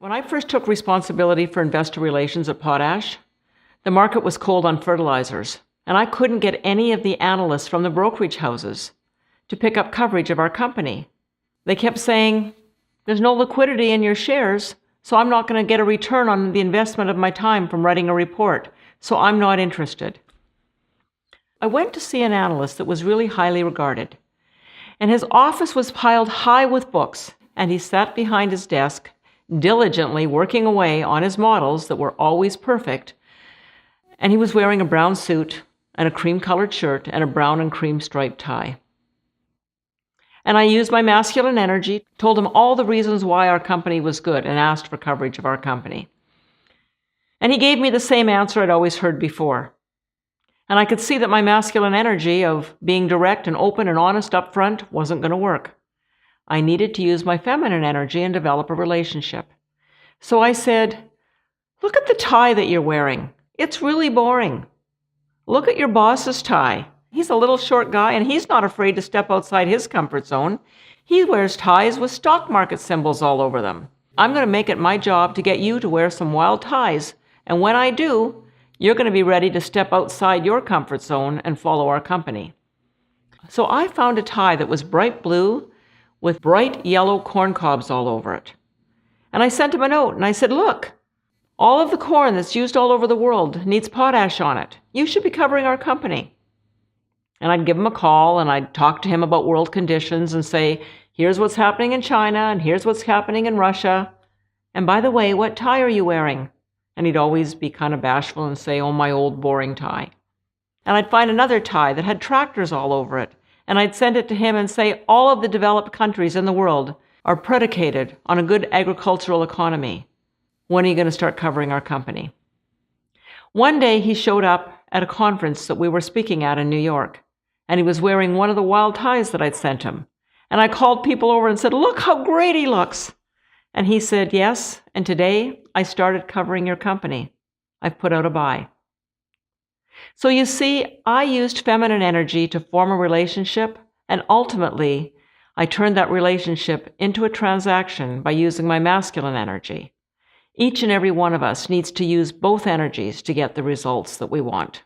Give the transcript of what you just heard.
When I first took responsibility for investor relations at Potash, the market was cold on fertilizers, and I couldn't get any of the analysts from the brokerage houses to pick up coverage of our company. They kept saying, "There's no liquidity in your shares, so I'm not going to get a return on the investment of my time from writing a report, so I'm not interested." I went to see an analyst that was really highly regarded, and his office was piled high with books, and he sat behind his desk, diligently working away on his models that were always perfect, and he was wearing a brown suit and a cream-colored shirt and a brown and cream striped tie. And I used my masculine energy, told him all the reasons why our company was good, and asked for coverage of our company. And he gave me the same answer I'd always heard before. And I could see that my masculine energy of being direct and open and honest up front wasn't going to work. I needed to use my feminine energy and develop a relationship. So I said, "Look at the tie that you're wearing. It's really boring. Look at your boss's tie. He's a little short guy, and he's not afraid to step outside his comfort zone. He wears ties with stock market symbols all over them. I'm going to make it my job to get you to wear some wild ties, and when I do, you're going to be ready to step outside your comfort zone and follow our company." So I found a tie that was bright blue with bright yellow corn cobs all over it. And I sent him a note, and I said, "Look, all of the corn that's used all over the world needs potash on it. You should be covering our company." And I'd give him a call, and I'd talk to him about world conditions and say, "Here's what's happening in China, and here's what's happening in Russia. And by the way, what tie are you wearing?" And he'd always be kind of bashful and say, "Oh, my old boring tie." And I'd find another tie that had tractors all over it, and I'd send it to him and say, "All of the developed countries in the world are predicated on a good agricultural economy. When are you going to start covering our company?" One day he showed up at a conference that we were speaking at in New York, and he was wearing one of the wild ties that I'd sent him. And I called people over and said, "Look how great he looks." And he said, "Yes, and today I started covering your company. I've put out a buy." So you see, I used feminine energy to form a relationship, and ultimately, I turned that relationship into a transaction by using my masculine energy. Each and every one of us needs to use both energies to get the results that we want.